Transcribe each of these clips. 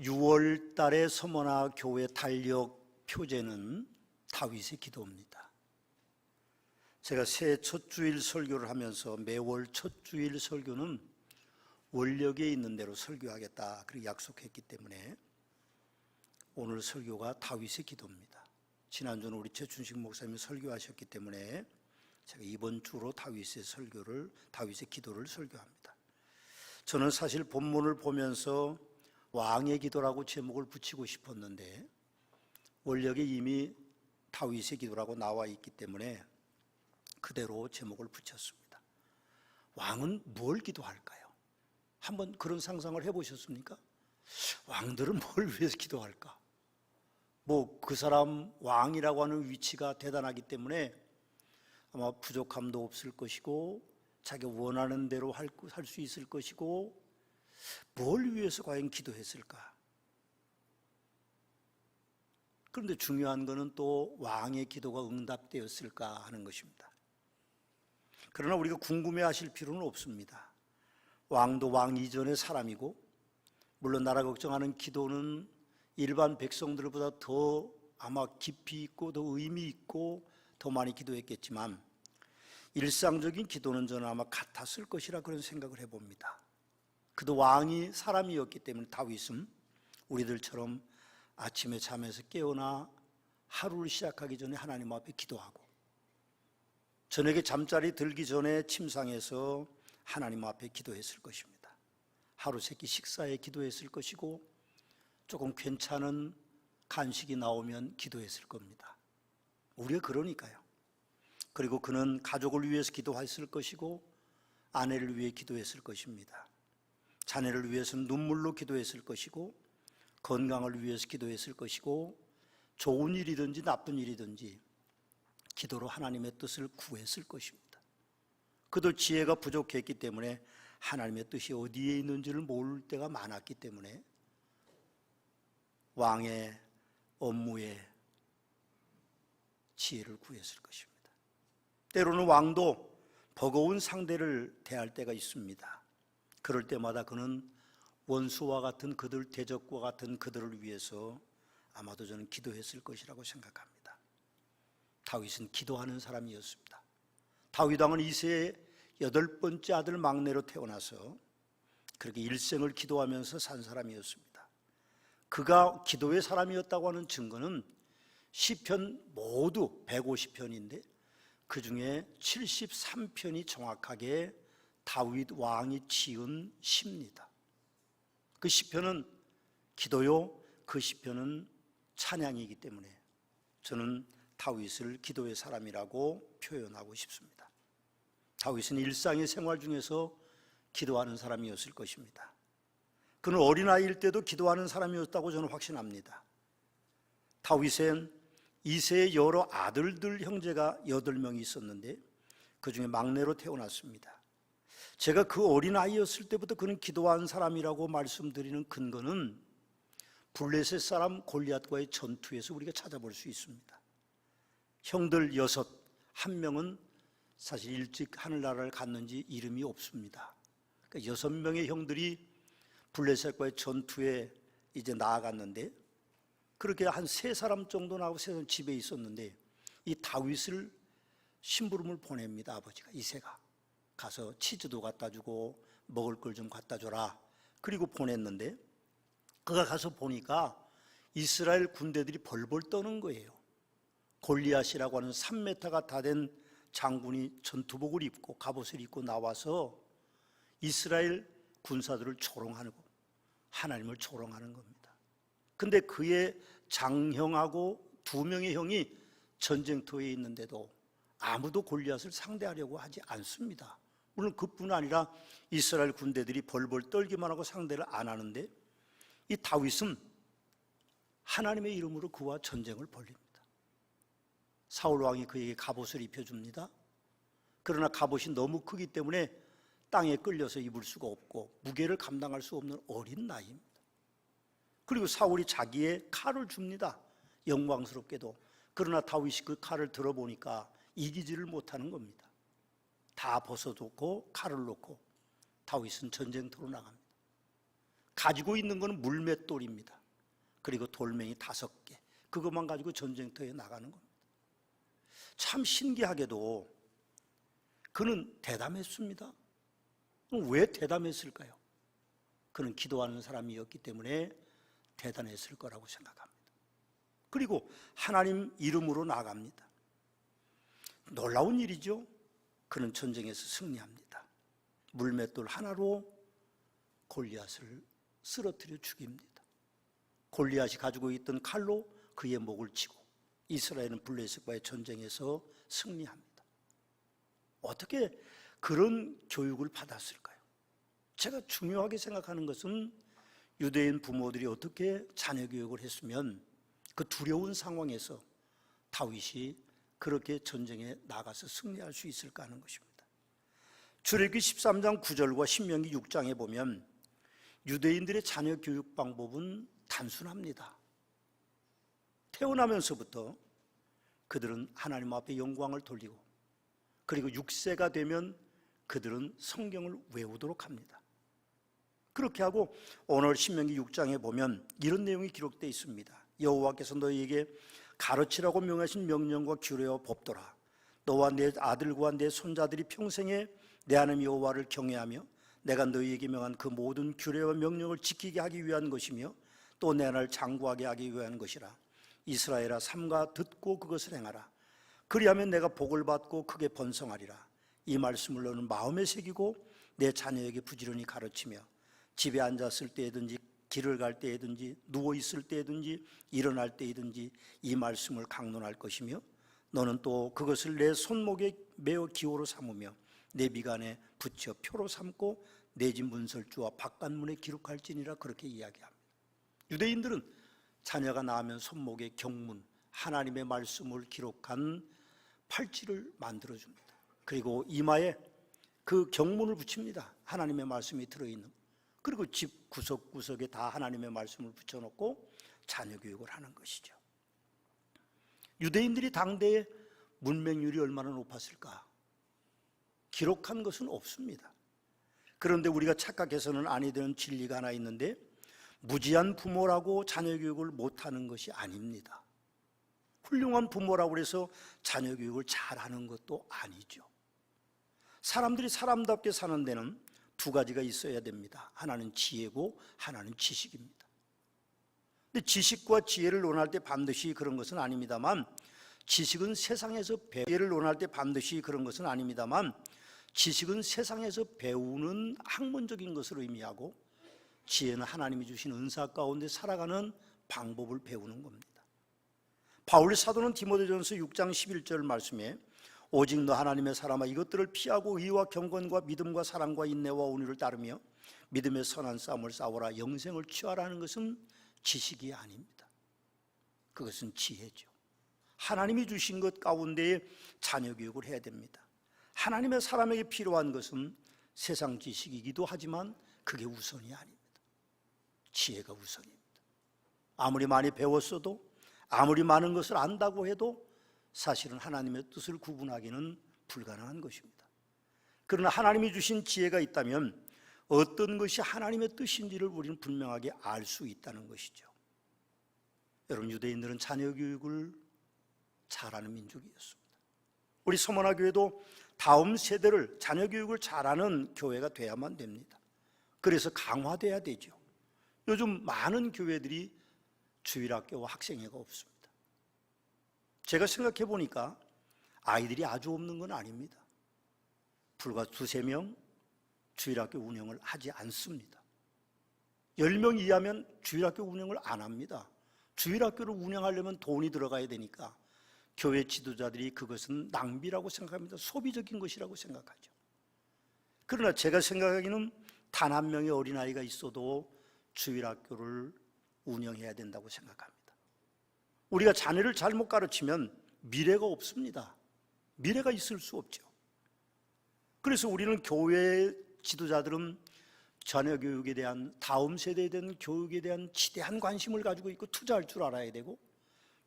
6월 달에 서머나 교회 달력 표제는 다윗의 기도입니다. 제가 새해 첫 주일 설교를 하면서 매월 첫 주일 설교는 원력에 있는 대로 설교하겠다 그렇게 약속했기 때문에 오늘 설교가 다윗의 기도입니다. 지난주는 우리 최춘식 목사님이 설교하셨기 때문에 제가 이번 주로 다윗의 기도를 설교합니다. 저는 사실 본문을 보면서 왕의 기도라고 제목을 붙이고 싶었는데 원력에 이미 다윗의 기도라고 나와 있기 때문에 그대로 제목을 붙였습니다. 왕은 뭘 기도할까요? 한번 그런 상상을 해보셨습니까? 왕들은 뭘 위해서 기도할까? 그 사람 왕이라고 하는 위치가 대단하기 때문에 아마 부족함도 없을 것이고 자기가 원하는 대로 할 수 있을 것이고 뭘 위해서 과연 기도했을까? 그런데 중요한 것은 또 왕의 기도가 응답되었을까 하는 것입니다. 그러나 우리가 궁금해하실 필요는 없습니다. 왕도 왕 이전의 사람이고 물론 나라 걱정하는 기도는 일반 백성들보다 더 아마 깊이 있고 더 의미 있고 더 많이 기도했겠지만 일상적인 기도는 저는 아마 같았을 것이라 그런 생각을 해봅니다. 그도 왕이 사람이었기 때문에 다윗은 우리들처럼 아침에 잠에서 깨어나 하루를 시작하기 전에 하나님 앞에 기도하고 저녁에 잠자리 들기 전에 침상에서 하나님 앞에 기도했을 것입니다. 하루 세끼 식사에 기도했을 것이고 조금 괜찮은 간식이 나오면 기도했을 겁니다. 우리가 그러니까요. 그리고 그는 가족을 위해서 기도했을 것이고 아내를 위해 기도했을 것입니다. 자녀를 위해서는 눈물로 기도했을 것이고 건강을 위해서 기도했을 것이고 좋은 일이든지 나쁜 일이든지 기도로 하나님의 뜻을 구했을 것입니다. 그도 지혜가 부족했기 때문에 하나님의 뜻이 어디에 있는지를 모를 때가 많았기 때문에 왕의 업무에 지혜를 구했을 것입니다. 때로는 왕도 버거운 상대를 대할 때가 있습니다. 그럴 때마다 그는 원수와 같은 그들, 대적과 같은 그들을 위해서 아마도 저는 기도했을 것이라고 생각합니다. 다윗은 기도하는 사람이었습니다. 다윗 왕은 이새의 8번째 아들 막내로 태어나서 그렇게 일생을 기도하면서 산 사람이었습니다. 그가 기도의 사람이었다고 하는 증거는 시편 모두 150편인데 그 중에 73편이 정확하게 다윗 왕이 지은 시입니다. 그 시편은 기도요, 그 시편은 찬양이기 때문에 저는 다윗을 기도의 사람이라고 표현하고 싶습니다. 다윗은 일상의 생활 중에서 기도하는 사람이었을 것입니다. 그는 어린아이일 때도 기도하는 사람이었다고 저는 확신합니다. 다윗은 이새의 여러 아들들 형제가 8명이 있었는데 그 중에 막내로 태어났습니다. 제가 그 어린아이였을 때부터 그는 기도한 사람이라고 말씀드리는 근거는 블레셋 사람 골리앗과의 전투에서 우리가 찾아볼 수 있습니다. 형들 6, 한 명은 사실 일찍 하늘나라를 갔는지 이름이 없습니다. 그러니까 6명의 형들이 블레셋과의 전투에 이제 나아갔는데 그렇게 한 3사람 정도 나오고 3사람 집에 있었는데 이 다윗을 심부름을 보냅니다. 아버지가 이새가 가서 치즈도 갖다 주고 먹을 걸 좀 갖다 줘라. 그리고 보냈는데 그가 가서 보니까 이스라엘 군대들이 벌벌 떠는 거예요. 골리앗이라고 하는 3m가 다 된 장군이 전투복을 입고 갑옷을 입고 나와서 이스라엘 군사들을 조롱하고 하나님을 조롱하는 겁니다. 근데 그의 장형하고 2명의 형이 전쟁터에 있는데도 아무도 골리앗을 상대하려고 하지 않습니다. 물론 그뿐 아니라 이스라엘 군대들이 벌벌 떨기만 하고 상대를 안 하는데 이 다윗은 하나님의 이름으로 그와 전쟁을 벌립니다. 사울 왕이 그에게 갑옷을 입혀줍니다. 그러나 갑옷이 너무 크기 때문에 땅에 끌려서 입을 수가 없고 무게를 감당할 수 없는 어린 나이입니다. 그리고 사울이 자기의 칼을 줍니다. 영광스럽게도. 그러나 다윗이 그 칼을 들어보니까 이기지를 못하는 겁니다. 다 벗어놓고 칼을 놓고 다윗은 전쟁터로 나갑니다. 가지고 있는 것은 물맷돌입니다. 그리고 돌멩이 5개, 그것만 가지고 전쟁터에 나가는 겁니다. 참 신기하게도 그는 대담했습니다. 왜 대담했을까요? 그는 기도하는 사람이었기 때문에 대단했을 거라고 생각합니다. 그리고 하나님 이름으로 나갑니다. 놀라운 일이죠. 그는 전쟁에서 승리합니다. 물맷돌 하나로 골리앗을 쓰러뜨려 죽입니다. 골리앗이 가지고 있던 칼로 그의 목을 치고 이스라엘은 블레셋과의 전쟁에서 승리합니다. 어떻게 그런 교육을 받았을까요? 제가 중요하게 생각하는 것은 유대인 부모들이 어떻게 자녀 교육을 했으면 그 두려운 상황에서 다윗이 그렇게 전쟁에 나가서 승리할 수 있을까 하는 것입니다. 출애굽기 13장 9절과 신명기 6장에 보면 유대인들의 자녀 교육 방법은 단순합니다. 태어나면서부터 그들은 하나님 앞에 영광을 돌리고, 그리고 6세가 되면 그들은 성경을 외우도록 합니다. 그렇게 하고 오늘 신명기 6장에 보면 이런 내용이 기록되어 있습니다. 여호와께서 너희에게 가르치라고 명하신 명령과 규례와 법도라. 너와 내 아들과 내 손자들이 평생에 내 하나님 여호와를 경외하며 내가 너희에게 명한 그 모든 규례와 명령을 지키게 하기 위한 것이며 또 내 나라를 장구하게 하기 위한 것이라. 이스라엘아, 삼가 듣고 그것을 행하라. 그리하면 내가 복을 받고 크게 번성하리라. 이 말씀을 너는 마음에 새기고 내 자녀에게 부지런히 가르치며 집에 앉았을 때든지 길을 갈 때든지 누워 있을 때든지 일어날 때든지 이 말씀을 강론할 것이며 너는 또 그것을 내 손목에 메어 기호로 삼으며 내 미간에 붙여 표로 삼고 내 집 문설주와 바깥문에 기록할지니라. 그렇게 이야기합니다. 유대인들은 자녀가 낳으면 손목에 경문, 하나님의 말씀을 기록한 팔찌를 만들어줍니다. 그리고 이마에 그 경문을 붙입니다. 하나님의 말씀이 들어있는. 그리고 집 구석구석에 다 하나님의 말씀을 붙여놓고 자녀 교육을 하는 것이죠. 유대인들이 당대의 문맹률이 얼마나 높았을까? 기록한 것은 없습니다. 그런데 우리가 착각해서는 아니 되는 진리가 하나 있는데, 무지한 부모라고 자녀 교육을 못하는 것이 아닙니다. 훌륭한 부모라고 해서 자녀 교육을 잘하는 것도 아니죠. 사람들이 사람답게 사는 데는 2가지가 있어야 됩니다. 하나는 지혜고 하나는 지식입니다. 근데 지식과 지혜를 논할 때 반드시 그런 것은 아닙니다만, 지식은 세상에서 지혜를 논할 때 반드시 그런 것은 아닙니다만, 지식은 세상에서 배우는 학문적인 것을 의미하고, 지혜는 하나님이 주신 은사 가운데 살아가는 방법을 배우는 겁니다. 바울 사도는 디모데전서 6장 11절 말씀에 오직 너 하나님의 사람아 이것들을 피하고 의와 경건과 믿음과 사랑과 인내와 온유를 따르며 믿음의 선한 싸움을 싸워라. 영생을 취하라는 것은 지식이 아닙니다. 그것은 지혜죠. 하나님이 주신 것 가운데에 자녀 교육을 해야 됩니다. 하나님의 사람에게 필요한 것은 세상 지식이기도 하지만 그게 우선이 아닙니다. 지혜가 우선입니다. 아무리 많이 배웠어도, 아무리 많은 것을 안다고 해도 사실은 하나님의 뜻을 구분하기는 불가능한 것입니다. 그러나 하나님이 주신 지혜가 있다면 어떤 것이 하나님의 뜻인지를 우리는 분명하게 알 수 있다는 것이죠. 여러분, 유대인들은 자녀 교육을 잘하는 민족이었습니다. 우리 서머나 교회도 다음 세대를 자녀 교육을 잘하는 교회가 돼야만 됩니다. 그래서 강화돼야 되죠. 요즘 많은 교회들이 주일학교와 학생회가 없습니다. 제가 생각해 보니까 아이들이 아주 없는 건 아닙니다. 불과 2-3명 주일학교 운영을 하지 않습니다. 10명 이하면 주일학교 운영을 안 합니다. 주일학교를 운영하려면 돈이 들어가야 되니까 교회 지도자들이 그것은 낭비라고 생각합니다. 소비적인 것이라고 생각하죠. 그러나 제가 생각하기는 단 한 명의 어린아이가 있어도 주일학교를 운영해야 된다고 생각합니다. 우리가 자녀를 잘못 가르치면 미래가 없습니다. 미래가 있을 수 없죠. 그래서 우리는 교회 지도자들은 자녀 교육에 대한, 다음 세대에 대한 교육에 대한 지대한 관심을 가지고 있고 투자할 줄 알아야 되고,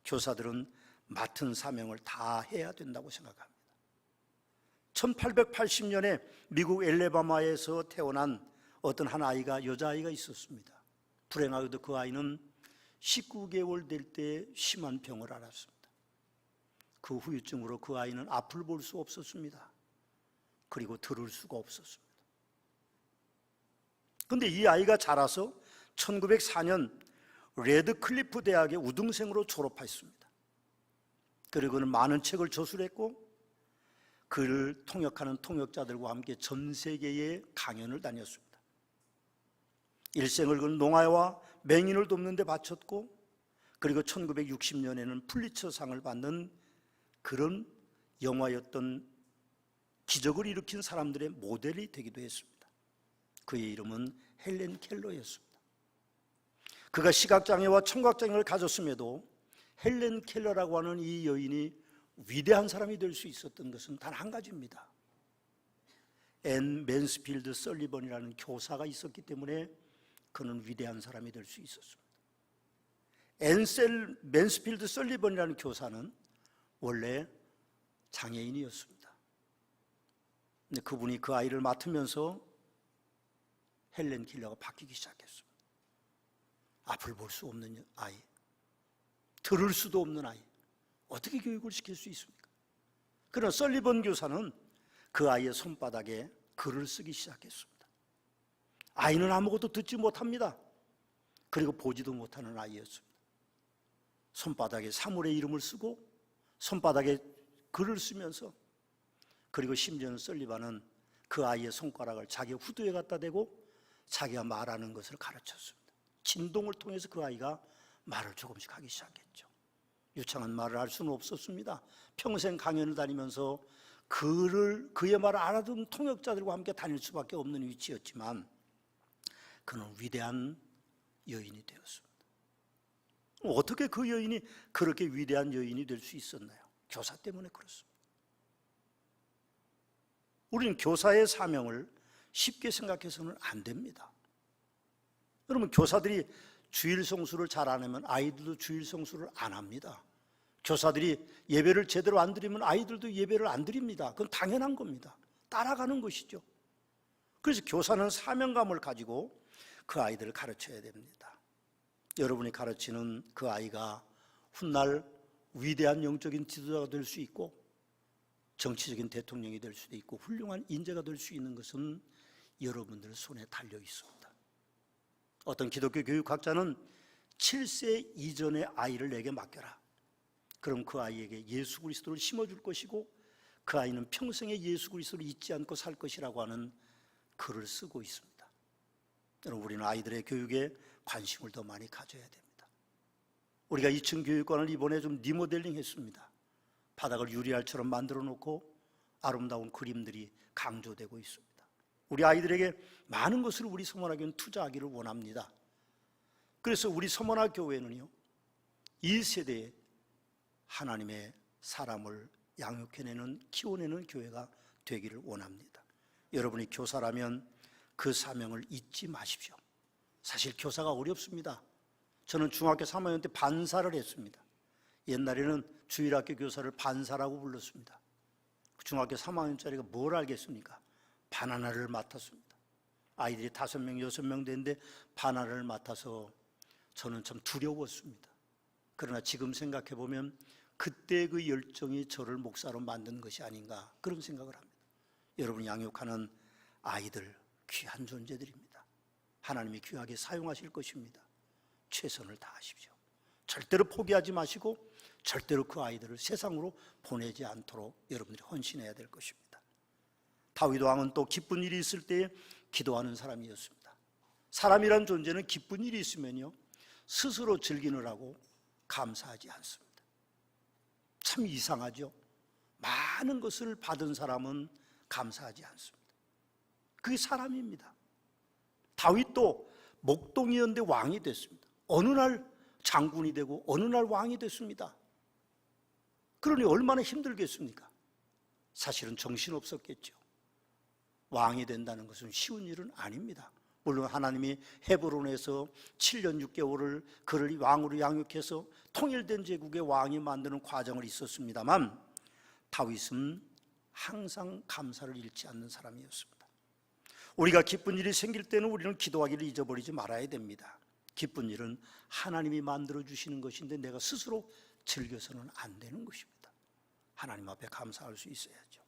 교사들은 맡은 사명을 다 해야 된다고 생각합니다. 1880년에 미국 엘레바마에서 태어난 어떤 한 아이가, 여자아이가 있었습니다. 불행하게도 그 아이는 19개월 될 때 심한 병을 앓았습니다. 그 후유증으로 그 아이는 앞을 볼 수 없었습니다. 그리고 들을 수가 없었습니다. 그런데 이 아이가 자라서 1904년 레드클리프 대학의 우등생으로 졸업했습니다. 그리고 그는 많은 책을 저술했고 그를 통역하는 통역자들과 함께 전 세계에 강연을 다녔습니다. 일생을 그는 농아와 맹인을 돕는 데 바쳤고, 그리고 1960년에는 풀리처상을 받는 그런 영화였던 기적을 일으킨 사람들의 모델이 되기도 했습니다. 그의 이름은 헬렌 켈러였습니다. 그가 시각장애와 청각장애를 가졌음에도 헬렌 켈러라고 하는 이 여인이 위대한 사람이 될 수 있었던 것은 단 한 가지입니다. 앤 맨스필드 설리번이라는 교사가 있었기 때문에 그는 위대한 사람이 될 수 있었습니다. 앤 맨스필드 설리번이라는 교사는 원래 장애인이었습니다. 근데 그분이 그 아이를 맡으면서 헬렌 켈러가 바뀌기 시작했습니다. 앞을 볼 수 없는 아이, 들을 수도 없는 아이, 어떻게 교육을 시킬 수 있습니까? 그러나 설리번 교사는 그 아이의 손바닥에 글을 쓰기 시작했습니다. 아이는 아무것도 듣지 못합니다. 그리고 보지도 못하는 아이였습니다. 손바닥에 사물의 이름을 쓰고 손바닥에 글을 쓰면서, 그리고 심지어는 설리번은 그 아이의 손가락을 자기 후드에 갖다 대고 자기가 말하는 것을 가르쳤습니다. 진동을 통해서 그 아이가 말을 조금씩 하기 시작했죠. 유창한 말을 할 수는 없었습니다. 평생 강연을 다니면서 그의 말을 알아듣는 통역자들과 함께 다닐 수밖에 없는 위치였지만 그는 위대한 여인이 되었습니다. 어떻게 그 여인이 그렇게 위대한 여인이 될 수 있었나요? 교사 때문에 그렇습니다. 우리는 교사의 사명을 쉽게 생각해서는 안 됩니다. 여러분, 교사들이 주일 성수를 잘 안 하면 아이들도 주일 성수를 안 합니다. 교사들이 예배를 제대로 안 드리면 아이들도 예배를 안 드립니다. 그건 당연한 겁니다. 따라가는 것이죠. 그래서 교사는 사명감을 가지고 그 아이들을 가르쳐야 됩니다. 여러분이 가르치는 그 아이가 훗날 위대한 영적인 지도자가 될 수 있고 정치적인 대통령이 될 수도 있고 훌륭한 인재가 될 수 있는 것은 여러분들 손에 달려 있습니다. 어떤 기독교 교육학자는 7세 이전의 아이를 내게 맡겨라. 그럼 그 아이에게 예수 그리스도를 심어줄 것이고 그 아이는 평생에 예수 그리스도를 잊지 않고 살 것이라고 하는 글을 쓰고 있습니다. 여러분, 우리는 아이들의 교육에 관심을 더 많이 가져야 됩니다. 우리가 2층 교육관을 이번에 좀 리모델링 했습니다. 바닥을 유리알처럼 만들어 놓고 아름다운 그림들이 강조되고 있습니다. 우리 아이들에게 많은 것을 우리 서문화교회는 투자하기를 원합니다. 그래서 우리 서문화교회는요, 이 세대에 하나님의 사람을 양육해내는, 키워내는 교회가 되기를 원합니다. 여러분이 교사라면 그 사명을 잊지 마십시오. 사실 교사가 어렵습니다. 저는 중학교 3학년 때 반사를 했습니다. 옛날에는 주일학교 교사를 반사라고 불렀습니다. 중학교 3학년짜리가 뭘 알겠습니까? 바나나를 맡았습니다. 아이들이 5명, 6명 되는데 바나나를 맡아서 저는 참 두려웠습니다. 그러나 지금 생각해 보면 그때 그 열정이 저를 목사로 만든 것이 아닌가, 그런 생각을 합니다. 여러분이 양육하는 아이들 귀한 존재들입니다. 하나님이 귀하게 사용하실 것입니다. 최선을 다하십시오. 절대로 포기하지 마시고 절대로 그 아이들을 세상으로 보내지 않도록 여러분들이 헌신해야 될 것입니다. 다윗 왕은 또 기쁜 일이 있을 때에 기도하는 사람이었습니다. 사람이란 존재는 기쁜 일이 있으면요, 스스로 즐기느라고 감사하지 않습니다. 참 이상하죠. 많은 것을 받은 사람은 감사하지 않습니다. 그게 사람입니다. 다윗도 목동이었는데 왕이 됐습니다. 어느 날 장군이 되고 어느 날 왕이 됐습니다. 그러니 얼마나 힘들겠습니까? 사실은 정신없었겠죠. 왕이 된다는 것은 쉬운 일은 아닙니다. 물론 하나님이 헤브론에서 7년 6개월을 그를 왕으로 양육해서 통일된 제국의 왕이 만드는 과정을 있었습니다만 다윗은 항상 감사를 잃지 않는 사람이었습니다. 우리가 기쁜 일이 생길 때는 우리는 기도하기를 잊어버리지 말아야 됩니다. 기쁜 일은 하나님이 만들어 주시는 것인데 내가 스스로 즐겨서는 안 되는 것입니다. 하나님 앞에 감사할 수 있어야죠.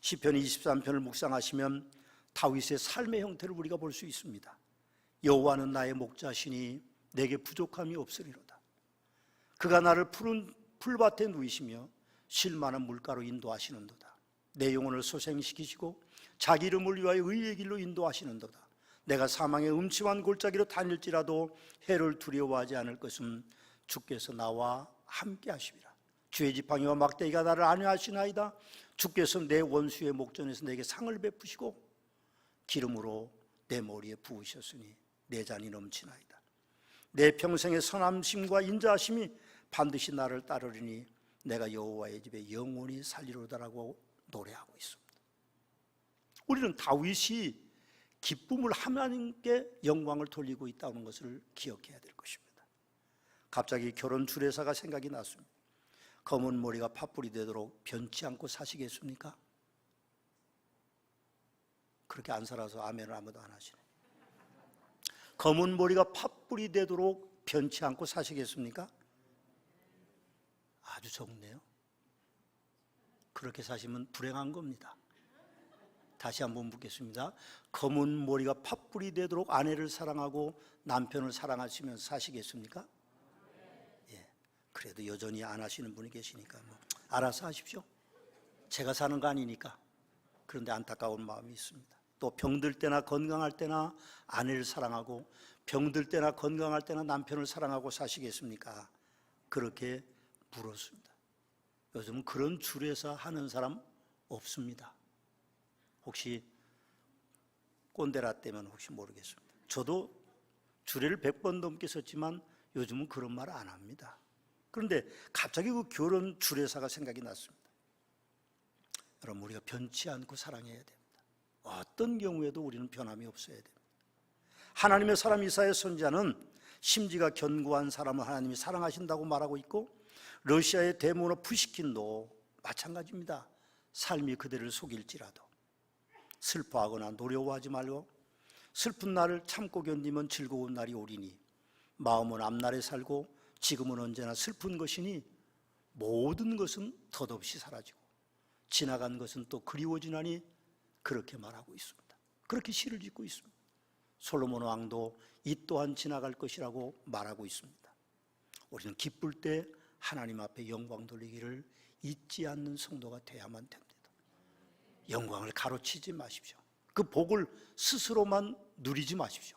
시편 23편을 묵상하시면 다윗의 삶의 형태를 우리가 볼 수 있습니다. 여호와는 나의 목자시니 내게 부족함이 없으리로다. 그가 나를 푸른 풀밭에 누이시며 쉴만한 물가로 인도하시는도다. 내 영혼을 소생시키시고 자기 이름을 위하여 의의 길로 인도하시는도다. 내가 사망의 음침한 골짜기로 다닐지라도 해를 두려워하지 않을 것은 주께서 나와 함께 하시리라. 주의 지팡이와 막대기가 나를 안위하시나이다. 주께서 내 원수의 목전에서 내게 상을 베푸시고 기름으로 내 머리에 부으셨으니 내 잔이 넘치나이다. 내 평생의 선함심과 인자하심이 반드시 나를 따르리니 내가 여호와의 집에 영원히 살리로다라고 노래하고 있습니다. 우리는 다윗이 기쁨을 하나님께 영광을 돌리고 있다는 것을 기억해야 될 것입니다. 갑자기 결혼 주례사가 생각이 났습니다. 검은 머리가 팥불이 되도록 변치 않고 사시겠습니까? 그렇게 안 살아서 아멘을 아무도 안 하시네. 검은 머리가 팥불이 되도록 변치 않고 사시겠습니까? 아주 적네요. 그렇게 사시면 불행한 겁니다. 다시 한번 묻겠습니다. 검은 머리가 팥불이 되도록 아내를 사랑하고 남편을 사랑하시면서 사시겠습니까? 예. 그래도 여전히 안 하시는 분이 계시니까 알아서 하십시오. 제가 사는 거 아니니까. 그런데 안타까운 마음이 있습니다. 또 병들 때나 건강할 때나 아내를 사랑하고 병들 때나 건강할 때나 남편을 사랑하고 사시겠습니까? 그렇게 물었습니다. 요즘은 그런 주례사 하는 사람 없습니다. 혹시 꼰대라 때면 혹시 모르겠습니다. 저도 주례를 100번 넘게 썼지만 요즘은 그런 말 안 합니다. 그런데 갑자기 그 결혼 주례사가 생각이 났습니다. 여러분, 우리가 변치 않고 사랑해야 됩니다. 어떤 경우에도 우리는 변함이 없어야 됩니다. 하나님의 사람 이사야 선지자는 심지가 견고한 사람을 하나님이 사랑하신다고 말하고 있고, 러시아의 데모노 푸시킨도 마찬가지입니다. 삶이 그대를 속일지라도 슬퍼하거나 노려워하지 말고 슬픈 날을 참고 견디면 즐거운 날이 오리니 마음은 앞날에 살고 지금은 언제나 슬픈 것이니 모든 것은 덧없이 사라지고 지나간 것은 또 그리워지나니 그렇게 말하고 있습니다. 그렇게 시를 짓고 있습니다. 솔로몬 왕도 이 또한 지나갈 것이라고 말하고 있습니다. 우리는 기쁠 때 하나님 앞에 영광 돌리기를 잊지 않는 성도가 돼야만 됩니다. 영광을 가로치지 마십시오. 그 복을 스스로만 누리지 마십시오.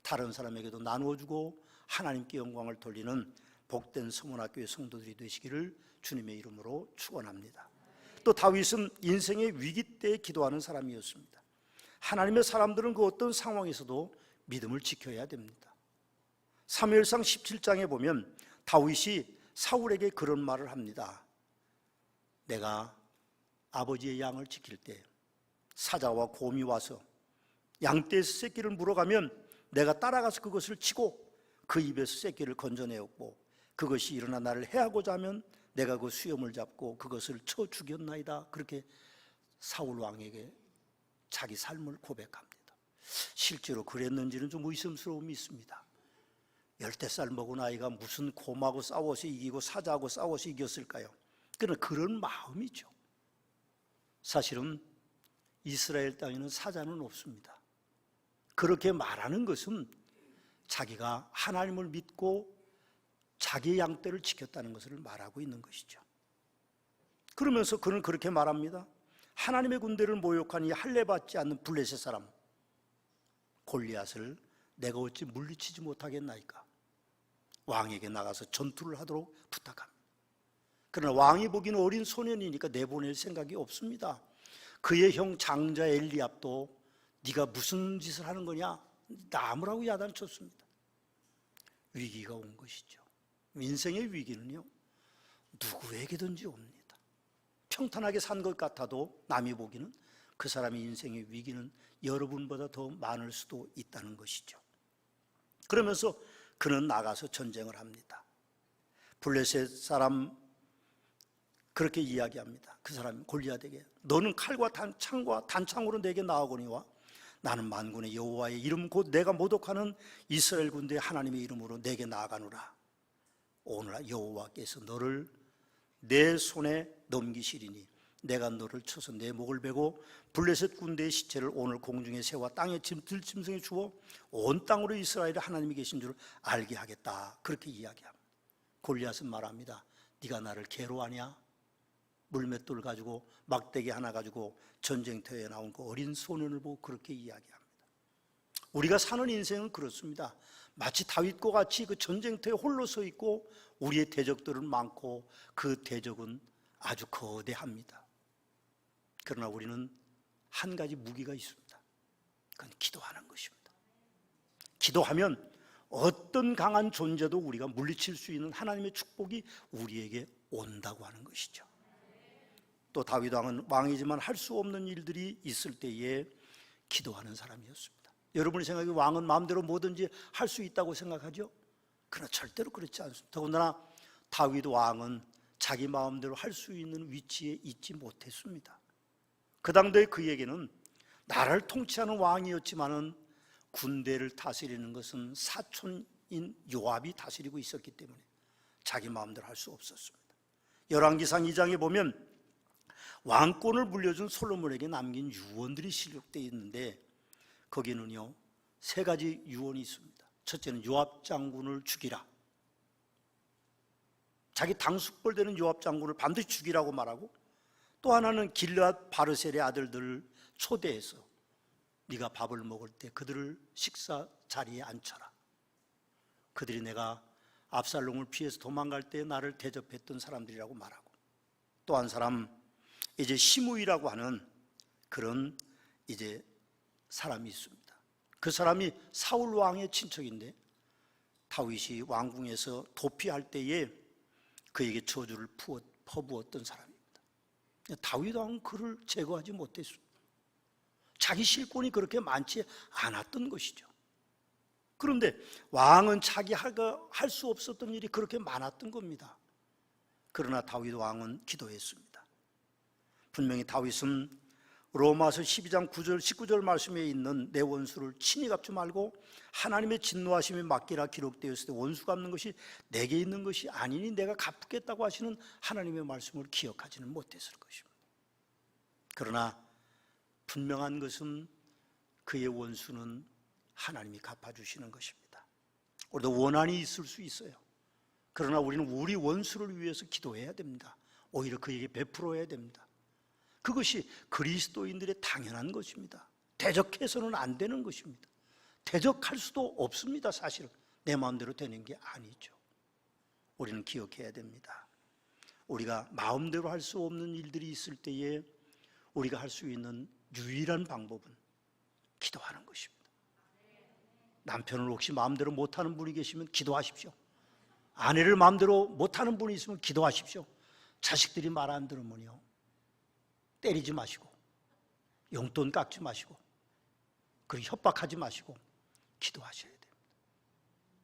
다른 사람에게도 나누어주고 하나님께 영광을 돌리는 복된 서문학교의 성도들이 되시기를 주님의 이름으로 축원합니다. 또 다윗은 인생의 위기 때 기도하는 사람이었습니다. 하나님의 사람들은 그 어떤 상황에서도 믿음을 지켜야 됩니다. 사무엘상 17장에 보면 다윗이 사울에게 그런 말을 합니다. 내가 아버지의 양을 지킬 때 사자와 곰이 와서 양떼에서 새끼를 물어가면 내가 따라가서 그것을 치고 그 입에서 새끼를 건져내었고 그것이 일어나 나를 해하고자 하면 내가 그 수염을 잡고 그것을 쳐 죽였나이다. 그렇게 사울 왕에게 자기 삶을 고백합니다. 실제로 그랬는지는 좀 의심스러움이 있습니다. 10살 먹은 아이가 무슨 곰하고 싸워서 이기고 사자하고 싸워서 이겼을까요? 그러나 그런 마음이죠. 사실은 이스라엘 땅에는 사자는 없습니다. 그렇게 말하는 것은 자기가 하나님을 믿고 자기의 양떼를 지켰다는 것을 말하고 있는 것이죠. 그러면서 그는 그렇게 말합니다. 하나님의 군대를 모욕한 이 할례받지 않는 블레셋 사람 골리앗을 내가 어찌 물리치지 못하겠나이까? 왕에게 나가서 전투를 하도록 부탁합니다. 그러나 왕이 보기는 어린 소년이니까 내보낼 생각이 없습니다. 그의 형 장자 엘리압도 네가 무슨 짓을 하는 거냐? 나무라고 야단쳤습니다. 위기가 온 것이죠. 인생의 위기는요, 누구에게든지 옵니다. 평탄하게 산 것 같아도 남이 보기는 그 사람의 인생의 위기는 여러분보다 더 많을 수도 있다는 것이죠. 그러면서 그는 나가서 전쟁을 합니다. 블레셋 사람 그렇게 이야기합니다. 그 사람이 골리앗에게 너는 칼과 단창으로 내게 나아오거니와 나는 만군의 여호와의 이름 곧 내가 모독하는 이스라엘 군대 하나님의 이름으로 내게 나아가노라. 오늘 여호와께서 너를 내 손에 넘기시리니 내가 너를 쳐서 내 목을 베고 블레셋 군대의 시체를 오늘 공중의 새와 땅의 들짐승에 주어 온 땅으로 이스라엘의 하나님이 계신 줄 알게 하겠다. 그렇게 이야기합니다. 골리앗은 말합니다. 네가 나를 개로 하냐? 물맷돌 가지고 막대기 하나 가지고 전쟁터에 나온 그 어린 소년을 보고 그렇게 이야기합니다. 우리가 사는 인생은 그렇습니다. 마치 다윗과 같이 그 전쟁터에 홀로 서 있고 우리의 대적들은 많고 그 대적은 아주 거대합니다. 그러나 우리는 한 가지 무기가 있습니다. 그건 기도하는 것입니다. 기도하면 어떤 강한 존재도 우리가 물리칠 수 있는 하나님의 축복이 우리에게 온다고 하는 것이죠. 또 다윗 왕은 왕이지만 할 수 없는 일들이 있을 때에 기도하는 사람이었습니다. 여러분이 생각해 왕은 마음대로 뭐든지 할 수 있다고 생각하죠? 그러나 절대로 그렇지 않습니다. 더군다나 다윗 왕은 자기 마음대로 할 수 있는 위치에 있지 못했습니다. 그 당대에 그에게는 나라를 통치하는 왕이었지만은 군대를 다스리는 것은 사촌인 요압이 다스리고 있었기 때문에 자기 마음대로 할 수 없었습니다. 열왕기상 2장에 보면 왕권을 물려준 솔로몬에게 남긴 유언들이 실록되어 있는데 거기는요 3가지 유언이 있습니다. 첫째는 요압 장군을 죽이라. 자기 당숙벌 되는 요압 장군을 반드시 죽이라고 말하고, 또 하나는 길르앗 바르셀의 아들들을 초대해서 네가 밥을 먹을 때 그들을 식사 자리에 앉혀라. 그들이 내가 압살롬을 피해서 도망갈 때 나를 대접했던 사람들이라고 말하고, 또 한 사람 이제 시므이라고 하는 그런 이제 사람이 있습니다. 그 사람이 사울 왕의 친척인데 다윗이 왕궁에서 도피할 때에 그에게 저주를 퍼부었던 사람입니다. 다윗 왕은 그를 제거하지 못했습니다. 자기 실권이 그렇게 많지 않았던 것이죠. 그런데 왕은 자기가 할 수 없었던 일이 그렇게 많았던 겁니다. 그러나 다윗 왕은 기도했습니다. 분명히 다윗은 로마서 12장 9절 19절 말씀에 있는 내 원수를 친히 갚지 말고 하나님의 진노하심에 맡기라 기록되었을 때 원수 갚는 것이 내게 있는 것이 아니니 내가 갚겠다고 하시는 하나님의 말씀을 기억하지는 못했을 것입니다. 그러나 분명한 것은 그의 원수는 하나님이 갚아주시는 것입니다. 우리도 원한이 있을 수 있어요. 그러나 우리는 우리 원수를 위해서 기도해야 됩니다. 오히려 그에게 베풀어야 됩니다. 그것이 그리스도인들의 당연한 것입니다. 대적해서는 안 되는 것입니다. 대적할 수도 없습니다. 사실은 내 마음대로 되는 게 아니죠. 우리는 기억해야 됩니다. 우리가 마음대로 할 수 없는 일들이 있을 때에 우리가 할 수 있는 유일한 방법은 기도하는 것입니다. 남편을 혹시 마음대로 못하는 분이 계시면 기도하십시오. 아내를 마음대로 못하는 분이 있으면 기도하십시오. 자식들이 말 안 들으면요 때리지 마시고 용돈 깎지 마시고 그리고 협박하지 마시고 기도하셔야 됩니다.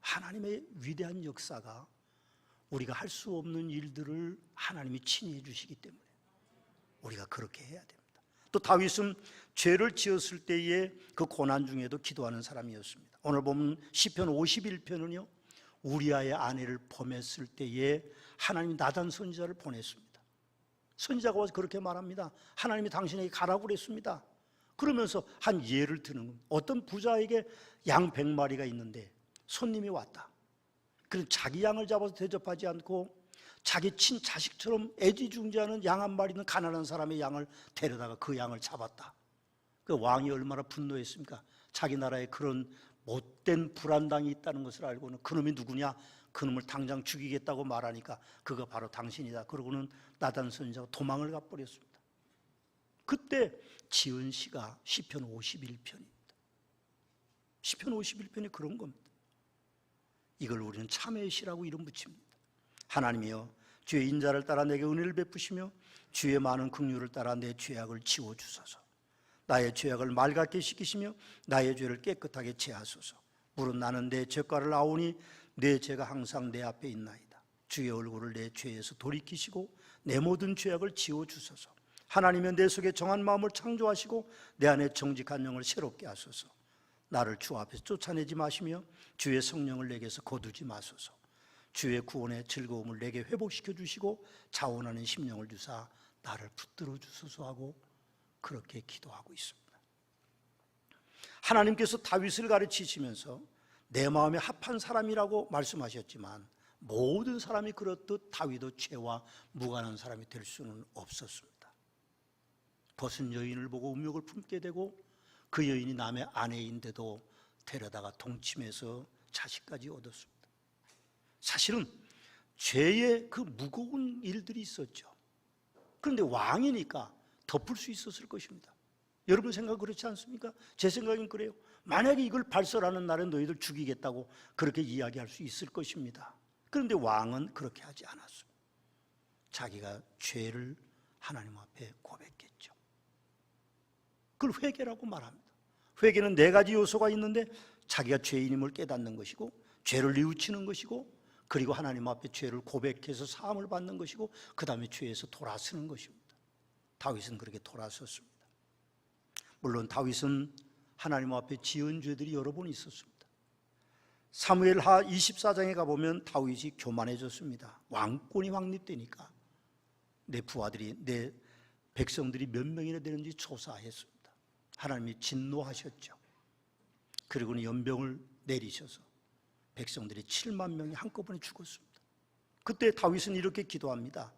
하나님의 위대한 역사가 우리가 할 수 없는 일들을 하나님이 친히 해주시기 때문에 우리가 그렇게 해야 됩니다. 또 다윗은 죄를 지었을 때에 그 고난 중에도 기도하는 사람이었습니다. 오늘 보면 시편 51편은요 우리아의 아내를 범했을 때에 하나님이 나단 선지자를 보냈습니다. 선지자가 와서 그렇게 말합니다. 하나님이 당신에게 가라고 그랬습니다. 그러면서 한 예를 드는 겁니다. 어떤 부자에게 양 100마리가 있는데 손님이 왔다. 그래서 자기 양을 잡아서 대접하지 않고 자기 친자식처럼 애지중지하는 양 한 마리는 가난한 사람의 양을 데려다가 그 양을 잡았다. 그 왕이 얼마나 분노했습니까? 자기 나라에 그런 못된 불안당이 있다는 것을 알고는 그놈이 누구냐? 그놈을 당장 죽이겠다고 말하니까 그거 바로 당신이다. 그러고는 나단 선지자가 도망을 가버렸습니다. 그때 지은 시가 시편 51편입니다. 시편 51편이 그런 겁니다. 이걸 우리는 참회의 시라고 이름 붙입니다. 하나님이여 주의 인자를 따라 내게 은혜를 베푸시며 주의 많은 긍휼을 따라 내 죄악을 지워주소서. 나의 죄악을 맑게 씻기시며 나의 죄를 깨끗하게 제하소서. 물은 나는 내 죄가를 아오니 내 죄가 항상 내 앞에 있나이다. 주의 얼굴을 내 죄에서 돌이키시고 내 모든 죄악을 지워주소서. 하나님의 내 속에 정한 마음을 창조하시고 내 안에 정직한 영을 새롭게 하소서. 나를 주 앞에서 쫓아내지 마시며 주의 성령을 내게서 거두지 마소서. 주의 구원의 즐거움을 내게 회복시켜 주시고 자원하는 심령을 주사 나를 붙들어 주소서 하고 그렇게 기도하고 있습니다. 하나님께서 다윗을 가르치시면서 내 마음에 합한 사람이라고 말씀하셨지만 모든 사람이 그렇듯 다윗도 죄와 무관한 사람이 될 수는 없었습니다. 벗은 여인을 보고 음욕을 품게 되고 그 여인이 남의 아내인데도 데려다가 동침해서 자식까지 얻었습니다. 사실은 죄의 그 무거운 일들이 있었죠. 그런데 왕이니까 덮을 수 있었을 것입니다. 여러분 생각 그렇지 않습니까? 제 생각은 그래요. 만약에 이걸 발설하는 날에 너희들 죽이겠다고 그렇게 이야기할 수 있을 것입니다. 그런데 왕은 그렇게 하지 않았습니다. 자기가 죄를 하나님 앞에 고백했죠. 그걸 회개라고 말합니다. 회개는 네 가지 요소가 있는데 자기가 죄인임을 깨닫는 것이고 죄를 뉘우치는 것이고 그리고 하나님 앞에 죄를 고백해서 사함을 받는 것이고 그 다음에 죄에서 돌아서는 것입니다. 다윗은 그렇게 돌아섰습니다. 물론 다윗은 하나님 앞에 지은 죄들이 여러 번 있었습니다. 사무엘하 24장에 가보면 다윗이 교만해졌습니다. 왕권이 확립되니까 내 부하들이 내 백성들이 몇 명이나 되는지 조사했습니다. 하나님이 진노하셨죠. 그리고는 연병을 내리셔서 백성들이 7만 명이 한꺼번에 죽었습니다. 그때 다윗은 이렇게 기도합니다.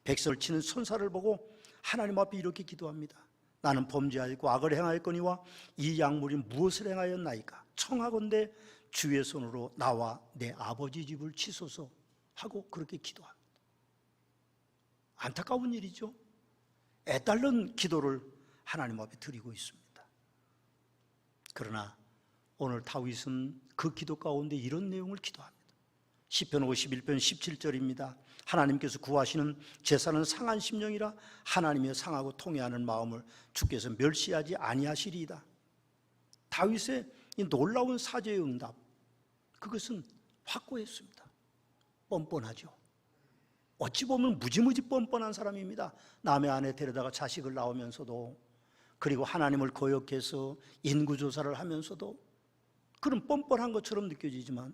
백성을 치는 선사를 보고 하나님 앞에 이렇게 기도합니다. 나는 범죄하였고 악을 행하였거니와 이 약물이 무엇을 행하였나이까? 청하건대 주의 손으로 나와 내 아버지 집을 치소서 하고 그렇게 기도합니다. 안타까운 일이죠. 애달른 기도를 하나님 앞에 드리고 있습니다. 그러나 오늘 다윗은 그 기도 가운데 이런 내용을 기도합니다. 시편 51편 17절입니다. 하나님께서 구하시는 제사는 상한 심령이라 하나님의 상하고 통회하는 마음을 주께서 멸시하지 아니하시리이다. 다윗의 이 놀라운 사죄의 응답, 그것은 확고했습니다. 뻔뻔하죠. 어찌 보면 무지무지 뻔뻔한 사람입니다. 남의 아내 데려다가 자식을 낳으면서도, 그리고 하나님을 거역해서 인구조사를 하면서도 그런 뻔뻔한 것처럼 느껴지지만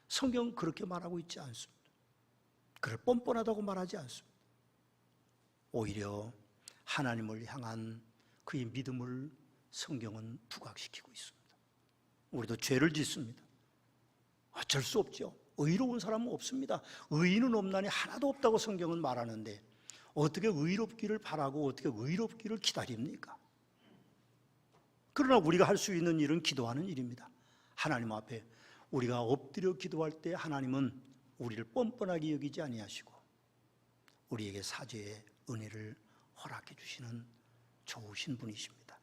성경은 그렇게 말하고 있지 않습니다. 그를 뻔뻔하다고 말하지 않습니다. 오히려 하나님을 향한 그의 믿음을 성경은 부각시키고 있습니다. 우리도 죄를 짓습니다. 어쩔 수 없죠. 의로운 사람은 없습니다. 의인은 없나니 하나도 없다고 성경은 말하는데 어떻게 의롭기를 바라고 어떻게 의롭기를 기다립니까? 그러나 우리가 할 수 있는 일은 기도하는 일입니다. 하나님 앞에 우리가 엎드려 기도할 때 하나님은 우리를 뻔뻔하게 여기지 아니하시고 우리에게 사죄의 은혜를 허락해 주시는 좋으신 분이십니다.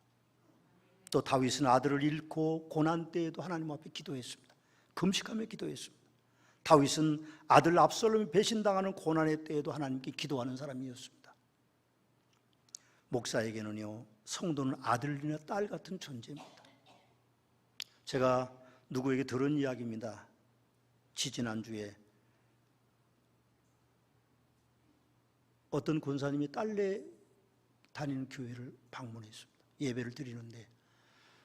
또 다윗은 아들을 잃고 고난 때에도 하나님 앞에 기도했습니다. 금식하며 기도했습니다. 다윗은 아들 압살롬이 배신당하는 고난의 때에도 하나님께 기도하는 사람이었습니다. 목사에게는요, 성도는 아들이나 딸 같은 존재입니다. 제가 누구에게 들은 이야기입니다. 지지난주에 어떤 권사님이 딸내 다니는 교회를 방문했습니다. 예배를 드리는데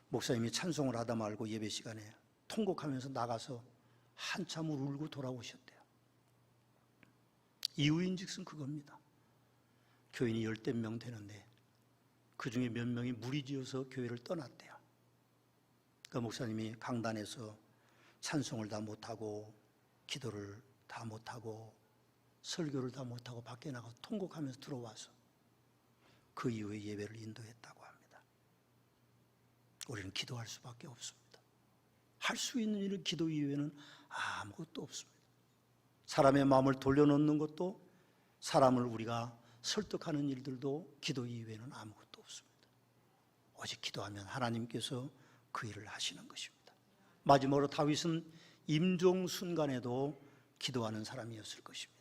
목사님이 찬송을 하다 말고 예배 시간에 통곡하면서 나가서 한참을 울고 돌아오셨대요. 이유인즉슨 그겁니다. 교인이 10대 명 되는데 그 중에 몇 명이 무리지어서 교회를 떠났대요. 그 목사님이 강단에서 찬송을 다 못하고 기도를 다 못하고 설교를 다 못하고 밖에 나가서 통곡하면서 들어와서 그 이후에 예배를 인도했다고 합니다. 우리는 기도할 수밖에 없습니다. 할 수 있는 일은 기도 이외에는 아무것도 없습니다. 사람의 마음을 돌려놓는 것도, 사람을 우리가 설득하는 일들도 기도 이외에는 아무것도 없습니다. 오직 기도하면 하나님께서 그 일을 하시는 것입니다. 마지막으로 다윗은 임종 순간에도 기도하는 사람이었을 것입니다.